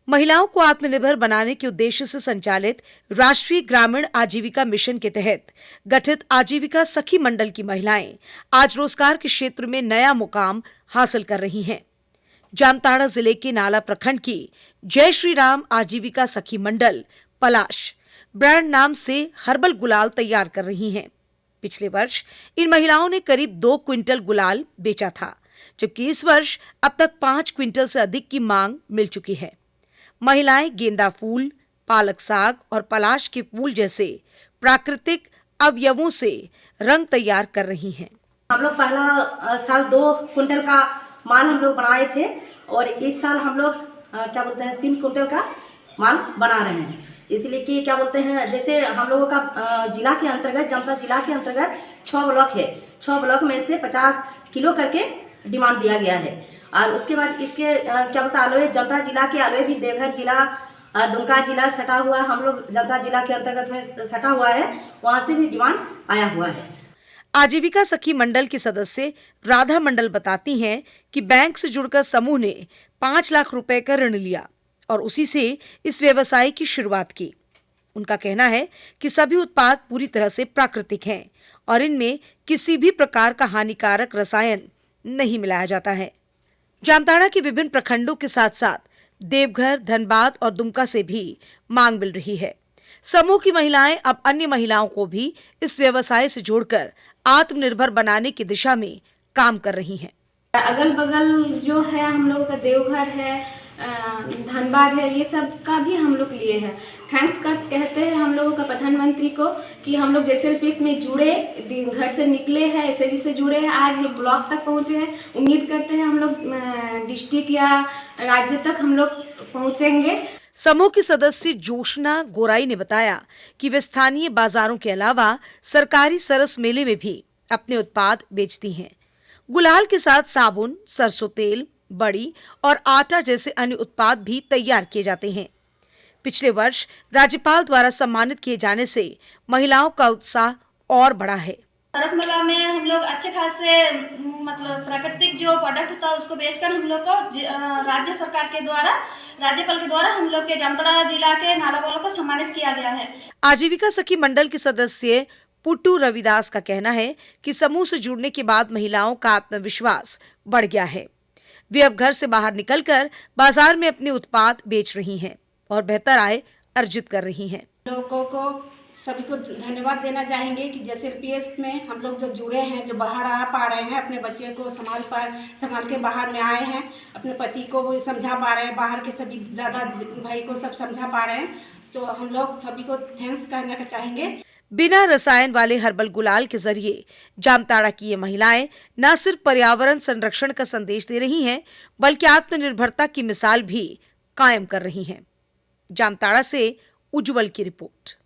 महिलाओं को आत्मनिर्भर बनाने के उद्देश्य से संचालित राष्ट्रीय ग्रामीण आजीविका मिशन के तहत गठित आजीविका सखी मंडल की महिलाएं आज रोजगार के क्षेत्र में नया मुकाम हासिल कर रही हैं। जामताड़ा जिले के नाला प्रखंड की जय श्री राम आजीविका सखी मंडल पलाश ब्रांड नाम से हर्बल गुलाल तैयार कर रही हैं। पिछले वर्ष इन महिलाओं ने करीब 2 क्विंटल गुलाल बेचा था, जबकि इस वर्ष अब तक 5 क्विंटल से अधिक की मांग मिल चुकी है। महिलाएं गेंदा फूल, पालक साग और पलाश के फूल जैसे प्राकृतिक अवयवों से रंग तैयार कर रही हैं। हम लोग पहला साल 2 क्विंटल का माल हम लोग बनाए थे और इस साल हम लोग 3 क्विंटल का माल बना रहे हैं। इसलिए कि जैसे हम लोगों का जिला के अंतर्गत जामताड़ा जिला के अंतर्गत 6 ब्लॉक है। 6 ब्लॉक में से 50 किलो करके डिमांड दिया गया है। और उसके बाद इसके आलोए जामताड़ा जिला के आलोए भी देवघर जिला, दुमका जिला सटा हुआ, हम लोग जामताड़ा जिला के अंतर्गत में सटा हुआ है, वहाँ से भी डिमांड आया हुआ है। आजीविका सखी मंडल की सदस्य राधा मंडल बताती हैं कि बैंक से जुड़कर समूह ने 5 लाख रुपए का ऋण लिया और उसी से इस व्यवसाय की शुरुआत की। उनका कहना है कि सभी उत्पाद पूरी तरह से प्राकृतिक हैं और इनमें किसी भी प्रकार का हानिकारक रसायन नहीं मिलाया जाता है। जामताड़ा के विभिन्न प्रखंडों के साथ साथ देवघर, धनबाद और दुमका से भी मांग मिल रही है। समूह की महिलाएं अब अन्य महिलाओं को भी इस व्यवसाय से जोड़कर आत्मनिर्भर बनाने की दिशा में काम कर रही हैं। अगल बगल जो है हम लोगों का देवघर है, धनबाद है, ये सब का भी हम लोग लिए हैं। थैंक्स कहते हैं हम लोगों का प्रधानमंत्री को कि हम लोग जैसे पीस में जुड़े, घर से निकले हैं, ऐसे से जुड़े हैं, आज ये ब्लॉक तक पहुँचे हैं। उम्मीद करते हैं हम लोग डिस्ट्रिक्ट या राज्य तक हम लोग पहुँचेंगे। समूह की सदस्य जोशना गोराई ने बताया कि वे स्थानीय बाजारों के अलावा सरकारी सरस मेले में भी अपने उत्पाद बेचती हैं। गुलाल के साथ साबुन, सरसों तेल, बड़ी और आटा जैसे अन्य उत्पाद भी तैयार किए जाते हैं। पिछले वर्ष राज्यपाल द्वारा सम्मानित किए जाने से महिलाओं का उत्साह और बढ़ा है। सरस मेला में हम लोग अच्छे खासे प्राकृतिक जो प्रोडक्ट होता है उसको बेचकर हम लोग को राज्य सरकार के द्वारा, राज्यपाल के द्वारा हम लोग के जामताड़ा जिला के नाला वालों को सम्मानित किया गया है। आजीविका सखी मंडल के सदस्य पुट्टू रविदास का कहना है कि समूह से जुड़ने के बाद महिलाओं का आत्मविश्वास बढ़ गया है। वे अब घर से बाहर निकलकर बाजार में अपने उत्पाद बेच रही हैं और बेहतर आय अर्जित कर रही हैं। लोगों को सभी को धन्यवाद देना चाहेंगे कि जैसे पीएस में हम लोग जो जुड़े हैं, जो बाहर आ पा रहे हैं, अपने बच्चे को संभाल के बाहर में आए हैं, अपने पति को वो समझा पा रहे हैं, बाहर के सभी दादा भाई को सब समझा पा रहे हैं, तो हम लोग सभी को थैंक्स करना चाहेंगे। बिना रसायन वाले हर्बल गुलाल के जरिए जामताड़ा की ये महिलाएं न सिर्फ पर्यावरण संरक्षण का संदेश दे रही हैं, बल्कि आत्मनिर्भरता की मिसाल भी कायम कर रही हैं। जामताड़ा से उज्जवल की रिपोर्ट।